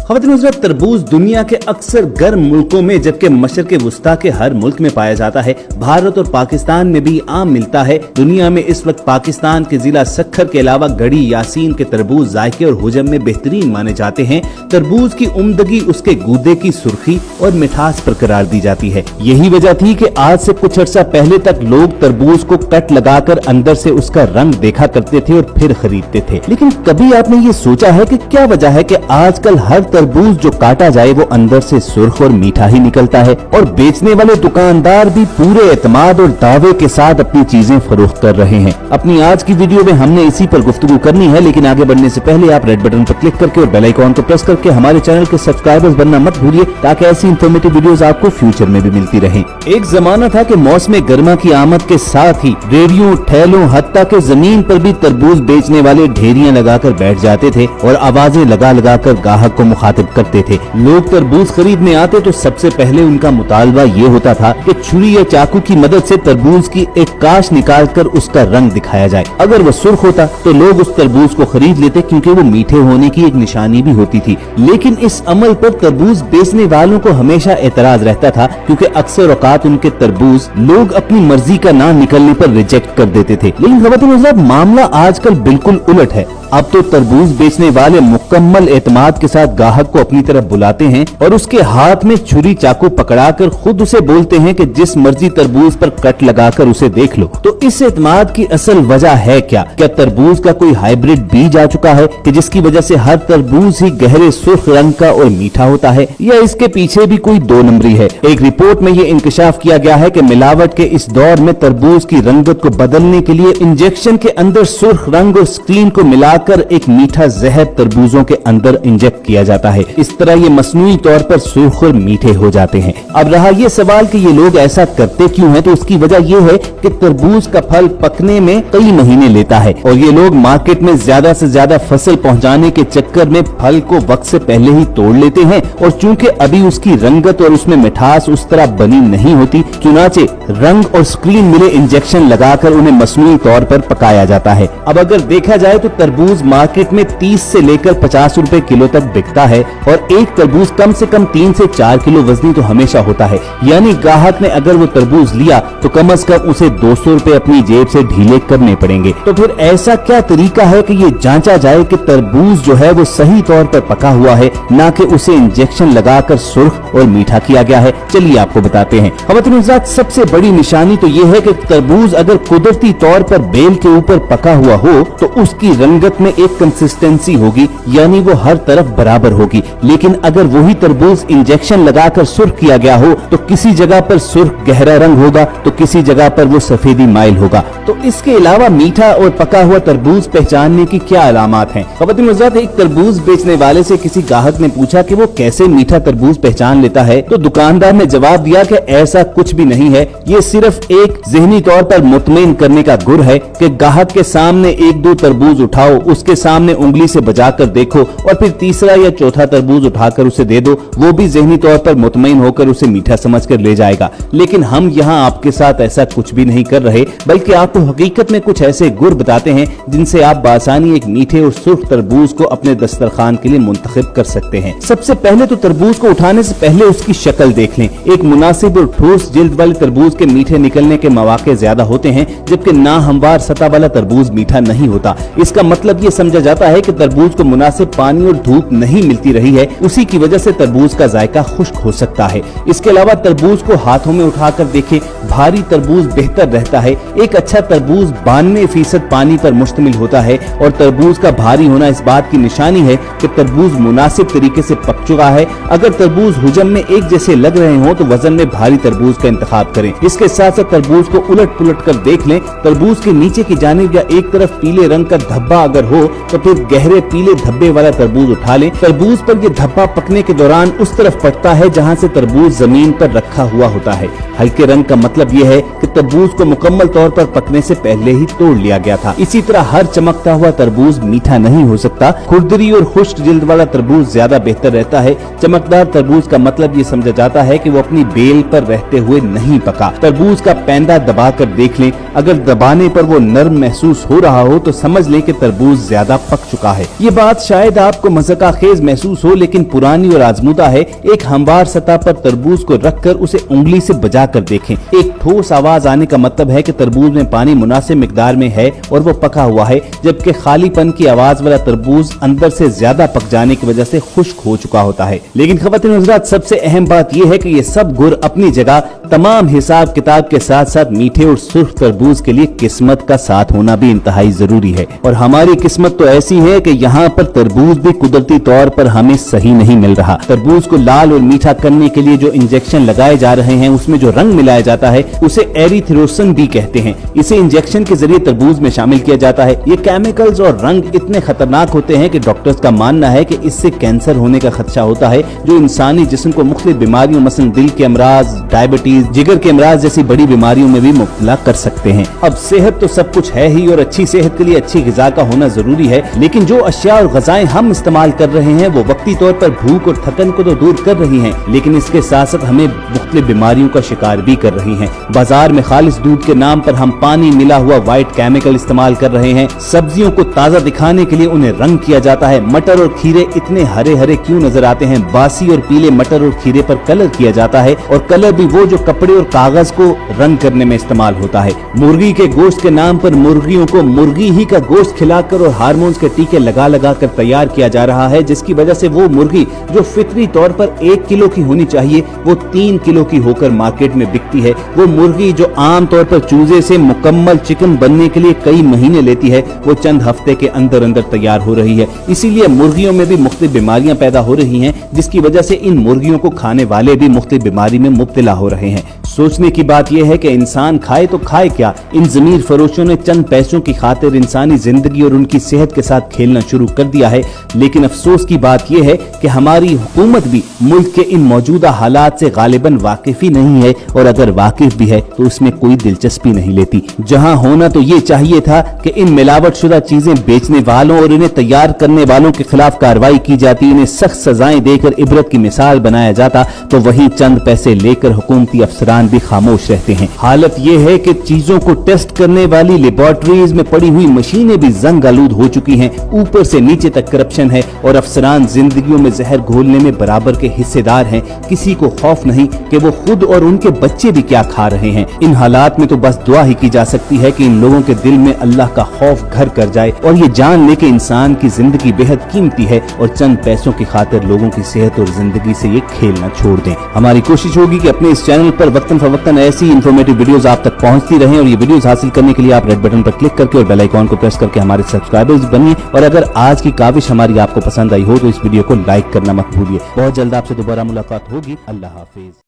ख़वातीन हज़रात, तरबूज दुनिया के अक्सर गर्म मुल्कों में जबकि मशरिक़ वुस्ता के हर मुल्क में पाया जाता है। भारत और पाकिस्तान में भी आम मिलता है। दुनिया में इस वक्त पाकिस्तान के जिला सक्खर के अलावा गढ़ी यासीन के तरबूज जायके और हुजम में बेहतरीन माने जाते हैं। तरबूज की उम्दगी उसके गूदे की सुर्खी और मिठास पर करार दी जाती है। यही वजह थी कि आज से कुछ अर्सा पहले तक लोग तरबूज को कट लगाकर अंदर से उसका रंग देखा करते थे और फिर खरीदते थे। लेकिन कभी आपने ये सोचा है कि क्या वजह है कि आजकल हर तरबूज जो काटा जाए वो अंदर से सुर्ख और मीठा ही निकलता है और बेचने वाले दुकानदार भी पूरे एतमाद और दावे के साथ अपनी चीजें फरोख्त कर रहे हैं। अपनी आज की वीडियो में हमने इसी पर गुफ्तगू करनी है, लेकिन आगे बढ़ने से पहले आप रेड बटन पर क्लिक करके और बेल आइकॉन को प्रेस करके हमारे चैनल के सब्सक्राइबर्स बनना मत भूलिए, ताकि ऐसी इन्फॉर्मेटिव वीडियोस आपको फ्यूचर में भी मिलती रहे। एक जमाना था कि मौसम गर्मा की आमद के साथ ही रेडियो, ठेलों, हत्ता के जमीन पर भी तरबूज बेचने वाले ढेरियां लगाकर बैठ जाते थे और आवाजें लगा लगा कर गाहक को मुखातिब करते थे। लोग तरबूज खरीदने आते तो सबसे पहले उनका मुतालबा ये होता था कि छुरी या चाकू की मदद से तरबूज की एक काश निकालकर उसका रंग दिखाया जाए। अगर वो सुर्ख होता तो लोग उस तरबूज को खरीद लेते, क्योंकि वो मीठे होने की एक निशानी भी होती थी। लेकिन इस अमल पर तरबूज बेचने वालों को हमेशा एतराज रहता था, क्योंकि अक्सर औकात उनके तरबूज लोग अपनी मर्जी का ना निकलने पर रिजेक्ट कर देते थे। लेकिन ख़वातीन हज़रात, मामला आजकल बिल्कुल उलट है। अब तो तरबूज बेचने वाले मुकम्मल एतमाद के साथ गाहक को अपनी तरफ बुलाते हैं और उसके हाथ में छुरी चाकू पकड़ाकर खुद उसे बोलते हैं कि जिस मर्जी तरबूज पर कट लगाकर उसे देख लो। तो इस एतमाद की असल वजह है क्या? क्या तरबूज का कोई हाइब्रिड बीज आ चुका है कि जिसकी वजह से हर तरबूज ही गहरे सुर्ख रंग का और मीठा होता है, या इसके पीछे भी कोई दो नंबरी है? एक रिपोर्ट में ये इंकशाफ किया गया है कि मिलावट के इस दौर में तरबूज की रंगत को बदलने के लिए इंजेक्शन के अंदर सुर्ख रंग और स्क्रीन को मिलाकर एक मीठा जहर तरबूजों के अंदर इंजेक्ट किया जाता है। इस तरह ये मसनूई तौर पर सुर्ख और मीठे हो जाते हैं। अब रहा ये सवाल कि ये लोग ऐसा करते क्यों हैं, तो उसकी वजह ये है कि तरबूज का फल पकने में कई महीने लेता है और ये लोग मार्केट में ज्यादा से ज्यादा फसल पहुंचाने के चक्कर में फल को वक्त से पहले ही तोड़ लेते हैं। और चूंकि अभी उसकी रंगत और उसमें मिठास उस तरह बनी नहीं होती, चुनाचे रंग और स्क्रीन मिले इंजेक्शन लगाकर उन्हें मसनूई तौर पर पकाया जाता है। अब अगर देखा जाए तो तरबूज मार्केट में 30 से लेकर 50 रुपए किलो तक बिकता है और एक तरबूज कम से कम 3 से 4 किलो वजनी तो हमेशा होता है। यानी ग्राहक ने अगर वो तरबूज लिया तो कम से कम उसे 200 रुपए अपनी जेब से ढीले करने पड़ेंगे। तो फिर ऐसा क्या तरीका है कि ये जांचा जाए कि तरबूज जो है वो सही तौर पर पका हुआ है, ना कि उसे इंजेक्शन लगाकर सुर्ख और मीठा किया गया है? चलिए आपको बताते हैं। ख़वातीन हज़रात, सबसे बड़ी निशानी तो ये है कि तरबूज अगर कुदरती तौर पर बेल के ऊपर पका हुआ हो तो उसकी रंगत में एक कंसिस्टेंसी होगी, यानी वो हर तरफ बराबर होगी। लेकिन अगर वही तरबूज इंजेक्शन लगाकर सुर्ख किया गया हो तो किसी जगह पर सुर्ख गहरा रंग होगा तो किसी जगह पर वो सफेदी माइल होगा। तो इसके अलावा मीठा और पका हुआ तरबूज पहचानने की क्या अलामात हैं? ख़वातीन हज़रात, एक तरबूज बेचने वाले से किसी ग्राहक ने पूछा कि वो कैसे मीठा तरबूज पहचान लेता है, तो दुकानदार ने जवाब दिया कि ऐसा कुछ भी नहीं है, ये सिर्फ एक ज़हनी तौर पर मुतमईन करने का गुर है कि ग्राहक के सामने एक दो तरबूज उठाओ, उसके सामने उंगली से बजाकर देखो और फिर तीसरा या चौथा तरबूज उठाकर उसे दे दो, वो भी ज़हनी तौर पर मुतमईन होकर उसे मीठा समझकर ले जाएगा। लेकिन हम यहाँ आपके साथ ऐसा कुछ भी नहीं कर रहे, बल्कि आपको हकीकत में कुछ ऐसे गुर बताते हैं जिनसे आप बासानी एक मीठे और सुर्ख तरबूज को अपने दस्तरखान के लिए मुंतखब कर सकते हैं। सबसे पहले तो तरबूज को उठाने से पहले उसकी शक्ल देख लें। एक मुनासिब और ठोस जिल्द वाले तरबूज के मीठे निकलने के मौके ज्यादा होते हैं, जबकि ना हमवार सतह वाला तरबूज मीठा नहीं होता। इसका मतलब ये समझा जाता है कि तरबूज को मुनासिब पानी और धूप नहीं मिलती रही है, उसी की वजह से तरबूज का जायका खुश्क हो सकता है। इसके अलावा तरबूज को हाथों में उठाकर देखें, भारी तरबूज बेहतर रहता है। एक अच्छा तरबूज 92% पानी पर मुश्तमिल होता है और तरबूज का भारी होना इस बात की निशानी है कि तरबूज मुनासिब तरीके से पक चुका है। अगर तरबूज हुजम में एक जैसे लग रहे हो तो वजन में भारी तरबूज का इंतखाब करें। इसके साथ साथ तरबूज को उलट पुलट कर देख लें। तरबूज के नीचे की जानिब या एक तरफ पीले रंग का धब्बा अगर हो तो फिर गहरे पीले धब्बे वाला तरबूज उठा लें। तरबूज पर यह धब्बा पकने के दौरान उस तरफ पड़ता है जहां से तरबूज जमीन पर रखा हुआ होता है। हल्के रंग का मतलब यह है कि तरबूज को मुकम्मल तौर पर पकने से पहले ही तोड़ लिया गया था। इसी तरह हर चमकता हुआ तरबूज मीठा नहीं हो सकता। खुरदरी और खुश्क जिल्द वाला तरबूज ज्यादा बेहतर रहता है। चमकदार तरबूज का मतलब ये समझा जाता है कि वो अपनी बेल पर रहते हुए नहीं पका। तरबूज का पैंदा दबा कर देख लें, अगर दबाने पर वो नर्म महसूस हो रहा हो तो समझ लें कि तरबूज तरबूज ज्यादा पक चुका है। ये बात शायद आपको मज़ाक़खेज़ महसूस हो, लेकिन पुरानी और आजमूदा है। एक हमवार सतह पर तरबूज को रखकर उसे उंगली से बजा कर देखें। एक ठोस आवाज आने का मतलब है कि तरबूज में पानी मुनासिब मिकदार में है और वो पका हुआ है, जबकि खालीपन की आवाज वाला तरबूज अंदर से ज्यादा पक जाने की वजह से खुश्क हो चुका होता है। लेकिन ख़वातीन हज़रात, सबसे अहम बात यह है कि ये सब गुर अपनी जगह तमाम हिसाब किताब के साथ साथ मीठे और सुर्ख तरबूज के लिए किस्मत का साथ होना भी इंतहाई जरूरी है। और हमारी किस्मत तो ऐसी है कि यहाँ पर तरबूज भी कुदरती तौर पर हमें सही नहीं मिल रहा। तरबूज को लाल और मीठा करने के लिए जो इंजेक्शन लगाए जा रहे हैं, उसमें जो रंग मिलाया जाता है उसे एरिथ्रोसन भी कहते हैं। इसे इंजेक्शन के जरिए तरबूज में शामिल किया जाता है। ये केमिकल्स और रंग इतने खतरनाक होते हैं कि डॉक्टर्स का मानना है कि इससे कैंसर होने का खदशा होता है, जो इंसानी जिस्म को मुख्तलिफ बीमारियों मसलन दिल के अमराज, डायबिटीज, जिगर के अमराज जैसी बड़ी बीमारियों में भी मुब्तला कर सकते हैं। अब सेहत तो सब कुछ है ही और अच्छी सेहत के लिए अच्छी ग़िज़ा का होना जरूरी है, लेकिन जो अशिया और ग़िज़ाएं हम इस्तेमाल कर रहे हैं वो वक्ती तौर पर भूख और थकन को तो दूर कर रही हैं, लेकिन इसके साथ साथ हमें मुख्तलिफ बीमारियों का शिकार भी कर रही हैं। बाजार में खालिस दूध के नाम पर हम पानी मिला हुआ व्हाइट केमिकल इस्तेमाल कर रहे हैं। सब्जियों को ताज़ा दिखाने के लिए उन्हें रंग किया जाता है। मटर और खीरे इतने हरे हरे क्यों नजर आते हैं? बासी और पीले मटर और खीरे पर कलर किया जाता है, और कलर भी वो जो कपड़े और कागज को रंग करने में इस्तेमाल होता है। मुर्गी के गोश्त के नाम पर मुर्गियों को मुर्गी ही का गोश्त खिलाकर और हार्मोन्स के टीके लगा लगा कर तैयार किया जा रहा है, जिसकी वजह से वो मुर्गी जो फितरी तौर पर 1 किलो की होनी चाहिए वो 3 किलो की होकर मार्केट में बिकती है। वो मुर्गी जो आम तौर पर चूजे से मुकम्मल चिकन बनने के लिए कई महीने लेती है, वो चंद हफ्ते के अंदर अंदर तैयार हो रही है। इसीलिए मुर्गियों में भी मुख्तलिफ बीमारियां पैदा हो रही हैं, जिसकी वजह से इन मुर्गियों को खाने वाले भी मुख्तलिफ बीमारी में मुब्तला हो रहे हैं। सोचने की बात यह है कि इंसान खाए तो खाए क्या? इन जमीर फरोशों ने चंद पैसों की खातिर इंसानी जिंदगी और उनकी सेहत के साथ खेलना शुरू कर दिया है। लेकिन अफसोस की बात यह है कि हमारी हुकूमत भी मुल्क के इन मौजूदा हालात से गालिबन वाकिफ ही नहीं है, और अगर वाकिफ भी है तो उसमें कोई दिलचस्पी नहीं लेती। जहां होना तो ये चाहिए था कि इन मिलावट शुदा चीजें बेचने वालों और इन्हें तैयार करने वालों के खिलाफ कार्रवाई की जाती, इन्हें सख्त सजाएं देकर इबरत की मिसाल बनाया जाता, तो वही चंद पैसे लेकर हुकूमती अफसरान भी खामोश रहते हैं। हालत यह है कि चीजों को टेस्ट करने वाली लेबोरेटरीज में पड़ी हुई मशीनें भी जंग आलूद हो चुकी हैं। ऊपर से नीचे तक करप्शन है और अफसरान जिंदगियों में जहर घोलने में बराबर के हिस्सेदार हैं। किसी को खौफ नहीं कि वो खुद और उनके बच्चे भी क्या खा रहे हैं। इन हालात में तो बस दुआ ही की जा सकती है कि इन लोगों के दिल में अल्लाह का खौफ घर कर जाए और ये जान ले कि इंसान की जिंदगी बेहद कीमती है और चंद पैसों की खातिर लोगों की सेहत और जिंदगी से ये खेलना छोड़ दें। हमारी कोशिश होगी कि अपने इस चैनल पर वक्तन फवक्तन ऐसी इंफॉर्मेटिव वीडियोस आप तक पहुंचती रहें, और ये वीडियोस हासिल करने के लिए आप रेड बटन पर क्लिक करके और बेल आइकॉन को प्रेस करके हमारे सब्सक्राइबर्स बनिए। और अगर आज की काविश हमारी आपको पसंद आई हो तो इस वीडियो को लाइक करना मत भूलिए। बहुत जल्द आपसे दोबारा मुलाकात होगी। अल्लाह हाफिज।